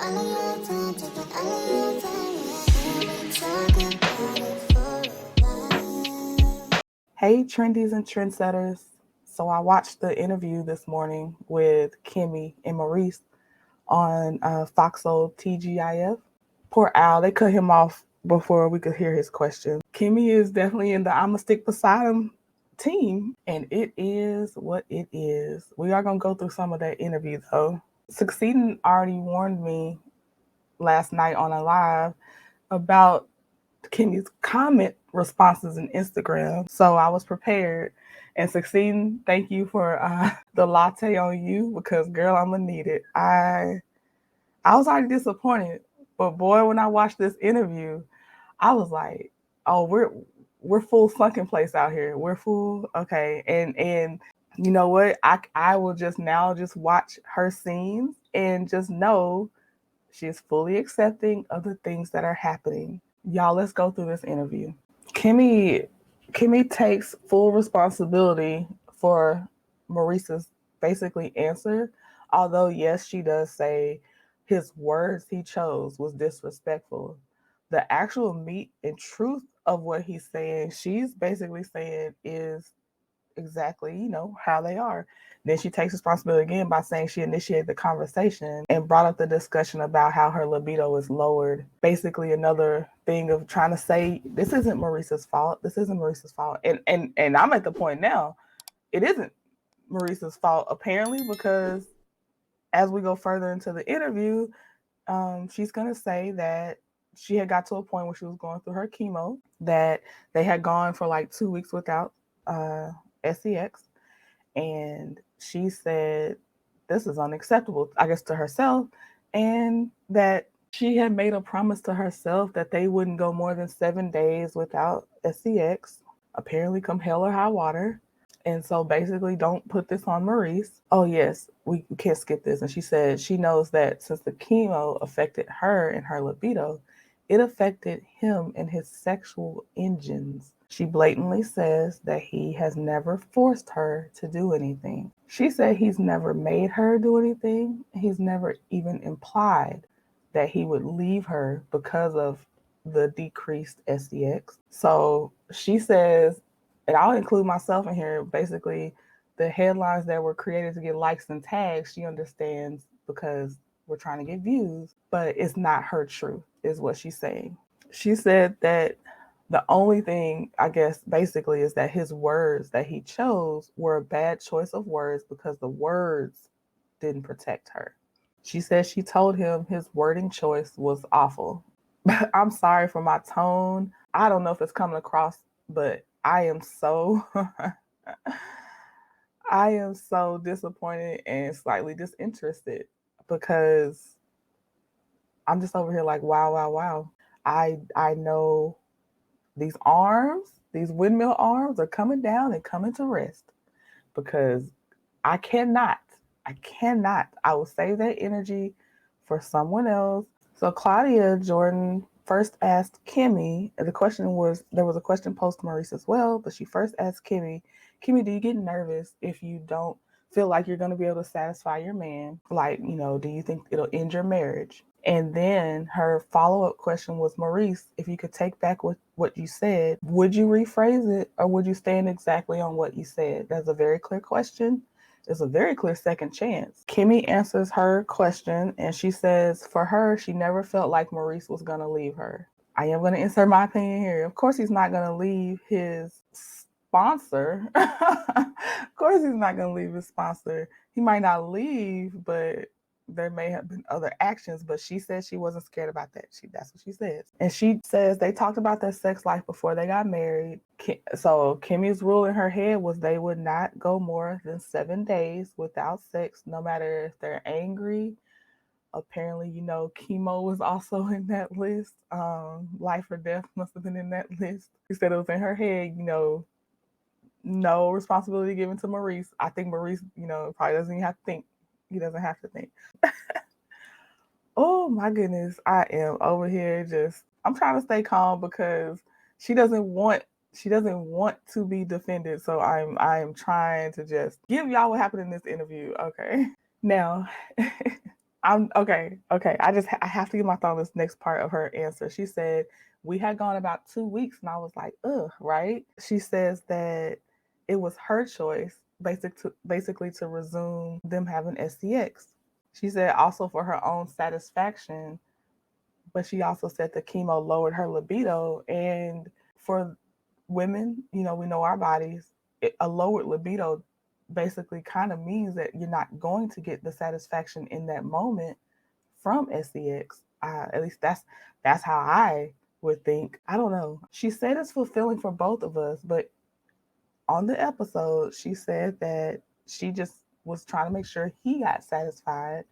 all of your time, taking all of your time. Can we talk about it for a while? Hey, trendies and trendsetters. So I watched the interview this morning with Kimmy and Maurice on Fox Soul TEA GIF. Poor Al, they cut him off before we could hear his question. Kimmy is definitely in the I'ma stick beside him team, and it is what it is. We are going to go through some of that interview though. Succeeding already warned me last night on a live about Kimmy's comment responses in Instagram. So I was prepared. And Succeeding, thank you for the latte on you because girl, I'm gonna need it. I was already disappointed, but boy, when I watched this interview, I was like, oh, we're full sunken place out here. We're full, okay. And you know what? I will just now just watch her scenes and just know she is fully accepting of the things that are happening. Y'all, let's go through this interview. Kimmy Kimmy takes full responsibility for Maurice's basically answer. Although yes, she does say his words he chose was disrespectful. The actual meat and truth of what he's saying, she's basically saying is exactly, how they are. Then she takes responsibility again by saying she initiated the conversation and brought up the discussion about how her libido is lowered. Basically another thing of trying to say this isn't Maurice's fault. This isn't Maurice's fault. And I'm at the point now, it isn't Maurice's fault apparently because as we go further into the interview, she's gonna say that she had got to a point where she was going through her chemo, that they had gone for like 2 weeks without uh, sex, and she said this is unacceptable, I guess, to herself, and that she had made a promise to herself that they wouldn't go more than 7 days without sex, apparently come hell or high water. And so basically, don't put this on Maurice. Oh, yes, we can't skip this. And she said she knows that since the chemo affected her and her libido, it affected him and his sexual engines. She blatantly says that he has never forced her to do anything. She said he's never made her do anything. He's never even implied that he would leave her because of the decreased sex. So she says, and I'll include myself in here, basically the headlines that were created to get likes and tags, she understands because we're trying to get views, but it's not her truth, is what she's saying. She said that the only thing, I guess, basically, is that his words that he chose were a bad choice of words because the words didn't protect her. She said she told him his wording choice was awful. I'm sorry for my tone. I don't know if it's coming across, but I am so I am so disappointed and slightly disinterested because I'm just over here like wow, wow, wow. I know these arms, these windmill arms are coming down and coming to rest because I cannot, I will save that energy for someone else. So Claudia Jordan first asked Kimmy, the question was, there was a question post Maurice as well, but she first asked Kimmy, do you get nervous if you don't feel like you're going to be able to satisfy your man? Like, do you think it'll end your marriage? And then her follow-up question was, Maurice, if you could take back what you said, would you rephrase it or would you stand exactly on what you said? That's a very clear question. It's a very clear second chance. Kimmy answers her question and she says for her, she never felt like Maurice was going to leave her. I am going to insert my opinion here. Of course, he's not going to leave his sponsor. Of course, he's not going to leave his sponsor. He might not leave, but there may have been other actions, but she said she wasn't scared about that. That's what she says. And she says they talked about their sex life before they got married. So Kimmy's rule in her head was they would not go more than 7 days without sex, no matter if they're angry. Apparently, chemo was also in that list. Life or death must have been in that list. She said it was in her head, no responsibility given to Maurice. I think Maurice, probably doesn't even have to think. He doesn't have to think. Oh my goodness, I am over here I'm trying to stay calm because she doesn't want to be defended. So I am trying to just give y'all what happened in this interview. Okay. Now, I'm okay. Okay. I have to get my thought on this next part of her answer. She said, we had gone about 2 weeks and I was like, ugh, right? She says that it was her choice basically to resume them having SCX. She said also for her own satisfaction, but she also said the chemo lowered her libido. And for women, we know our bodies, a lowered libido basically kind of means that you're not going to get the satisfaction in that moment from SCX. At least that's how I would think. I don't know. She said it's fulfilling for both of us, but on the episode, she said that she just was trying to make sure he got satisfied.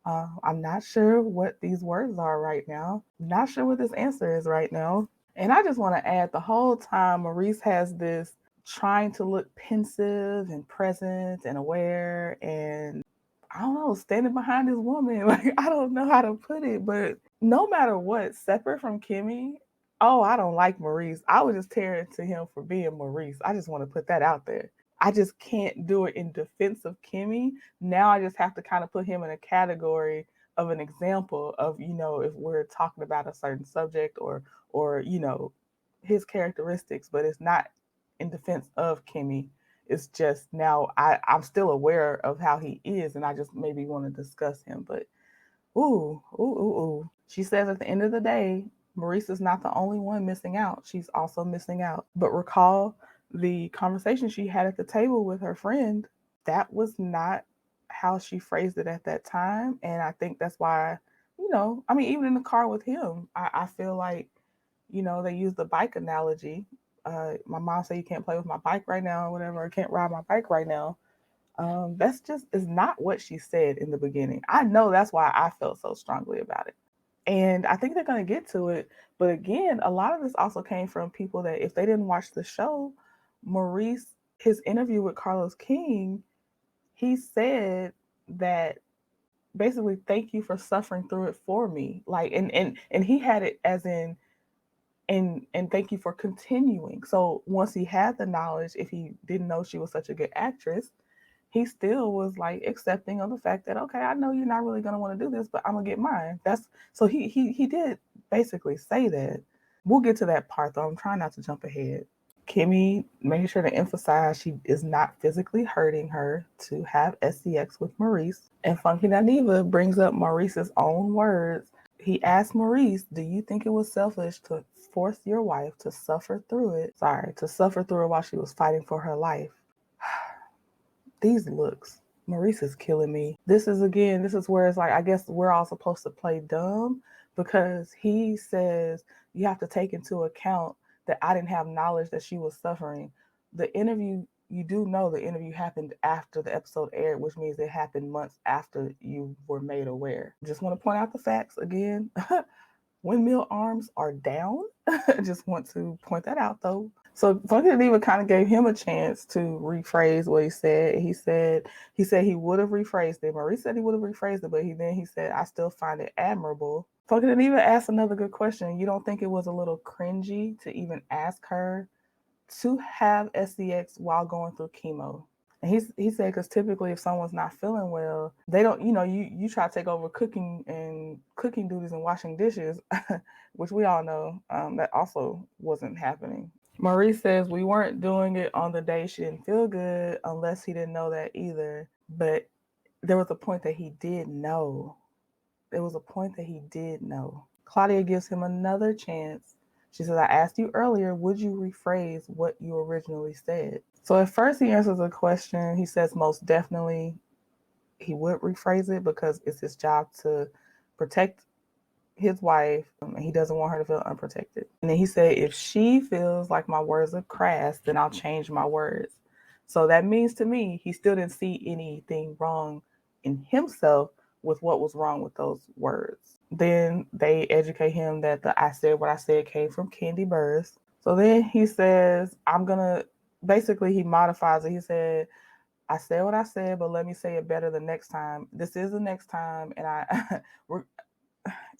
I'm not sure what these words are right now. Not sure what this answer is right now. And I just want to add the whole time Maurice has this trying to look pensive and present and aware and I don't know, standing behind this woman. Like, I don't know how to put it, but no matter what, separate from Kimmy, oh, I don't like Maurice. I would just tear into him for being Maurice. I just want to put that out there. I just can't do it in defense of Kimmy. Now I just have to kind of put him in a category of an example of, if we're talking about a certain subject or his characteristics, but it's not in defense of Kimmy. It's just now I'm still aware of how he is and I just maybe want to discuss him. But ooh, ooh, ooh, ooh. She says at the end of the day, Maurice is not the only one missing out. She's also missing out. But recall the conversation she had at the table with her friend. That was not how she phrased it at that time. And I think that's why, even in the car with him, I feel like, they use the bike analogy. My mom said you can't play with my bike right now or whatever, or can't ride my bike right now. That's just is not what she said in the beginning. I know that's why I felt so strongly about it. And I think they're going to get to it. But again, a lot of this also came from people that if they didn't watch the show, Maurice, his interview with Carlos King, he said that basically, thank you for suffering through it for me. Like, and he had it as in, and thank you for continuing. So once he had the knowledge, if he didn't know she was such a good actress, he still was like accepting of the fact that, okay, I know you're not really going to want to do this, but I'm gonna get mine. That's so he did basically say that. We'll get to that part though. I'm trying not to jump ahead. Kimmy making sure to emphasize she is not physically hurting her to have SCX with Maurice. And Funky Dineva brings up Maurice's own words. He asked Maurice, do you think it was selfish to force your wife to suffer through it? To suffer through it while she was fighting for her life. These looks. Maurice is killing me. This is where it's like, I guess we're all supposed to play dumb because he says you have to take into account that I didn't have knowledge that she was suffering. The interview, you do know the interview happened after the episode aired, which means it happened months after you were made aware. Just want to point out the facts again. Windmill arms are down. I just want to point that out though. So Funky Diva kind of gave him a chance to rephrase what he said. He said he would have rephrased it. Maurice said he would have rephrased it, but he said, I still find it admirable. Funky Diva asked another good question. You don't think it was a little cringy to even ask her to have SCX while going through chemo? And he said, because typically if someone's not feeling well, they don't, you try to take over cooking duties and washing dishes, which we all know that also wasn't happening. Maurice says we weren't doing it on the day she didn't feel good unless he didn't know that either. But there was a point that he did know. Claudia gives him another chance. She says, I asked you earlier, would you rephrase what you originally said? So at first he answers a question. He says most definitely he would rephrase it because it's his job to protect his wife and he doesn't want her to feel unprotected. And then he said, if she feels like my words are crass, then I'll change my words. So that means to me, he still didn't see anything wrong in himself with what was wrong with those words. Then they educate him that the I said what I said came from Candy Burrs. So then he says, basically he modifies it. He said, I said what I said, but let me say it better the next time. This is the next time. And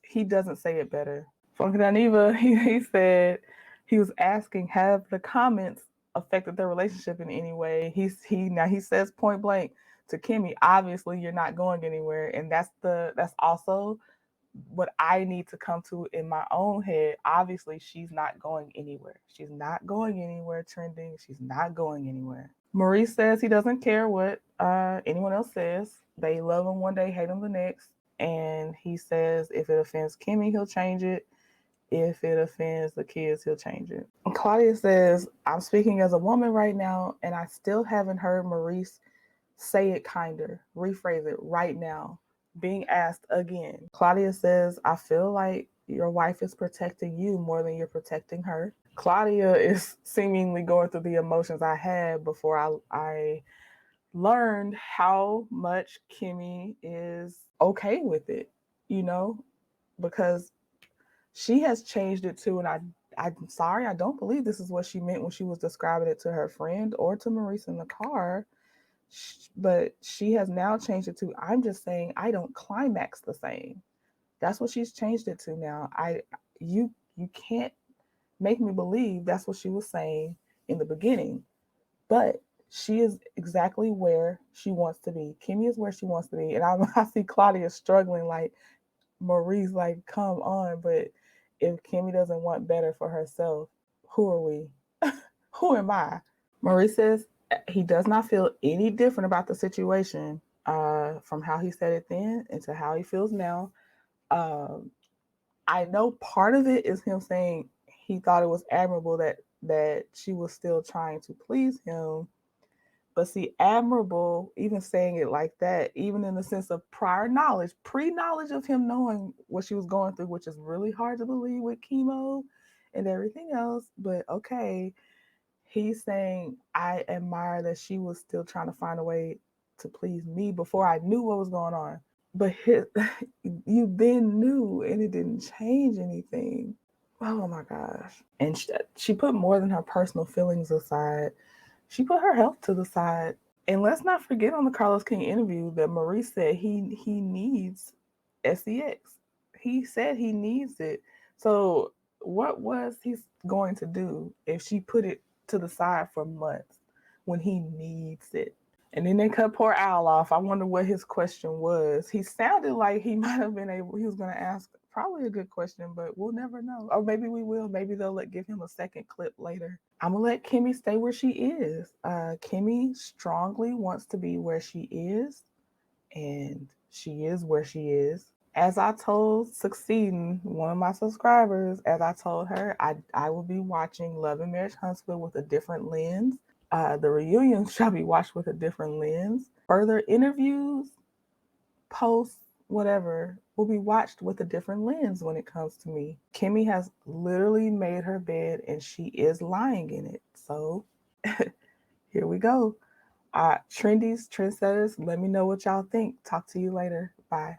he doesn't say it better. Funky Dineva, he said he was asking, have the comments affected their relationship in any way? He says point blank, to Kimmy, obviously you're not going anywhere. And that's also what I need to come to in my own head. Obviously, she's not going anywhere. She's not going anywhere trending. She's not going anywhere. Maurice says he doesn't care what anyone else says. They love him one day, hate him the next. And he says if it offends Kimmy, he'll change it. If it offends the kids, he'll change it. And Claudia says, I'm speaking as a woman right now, and I still haven't heard Maurice say it kinder, rephrase it right now. Being asked again. Claudia says, I feel like your wife is protecting you more than you're protecting her. Claudia is seemingly going through the emotions I had before I learned how much Kimmy is okay with it, you know, because she has changed it too. And I'm sorry, I don't believe this is what she meant when she was describing it to her friend or to Maurice in the car. But she has now changed it to, I'm just saying I don't climax the same. That's what she's changed it to now. You can't make me believe that's what she was saying in the beginning. But she is exactly where she wants to be. Kimmy is where she wants to be. And I see Claudia struggling like, Maurice, like, come on. But if Kimmy doesn't want better for herself, who are we? Who am I? Maurice says he does not feel any different about the situation from how he said it then into how he feels now. I know part of it is him saying he thought it was admirable that she was still trying to please him. But see, admirable, even saying it like that, even in the sense of prior knowledge, pre-knowledge of him knowing what she was going through, which is really hard to believe with chemo and everything else. But okay, he's saying, I admire that she was still trying to find a way to please me before I knew what was going on. But you then knew and it didn't change anything. Oh my gosh. And she put more than her personal feelings aside. She put her health to the side. And let's not forget on the Carlos King interview that Maurice said he needs SEX. He said he needs it. So what was he going to do if she put it to the side for months when he needs it? And then they cut poor Al off. I wonder what his question was. He sounded like he might have been able, he was going to ask probably a good question, but we'll never know. Or maybe we will. Maybe they'll give him a second clip later. I'm going to let Kimmy stay where she is. Kimmy strongly wants to be where she is, and she is where she is. As I told Succeeding, one of my subscribers, as I told her, I will be watching Love and Marriage Huntsville with a different lens. The reunion shall be watched with a different lens. Further interviews, posts, whatever, will be watched with a different lens when it comes to me. Kimmy has literally made her bed and she is lying in it. So here we go. Trendies, trendsetters, let me know what y'all think. Talk to you later. Bye.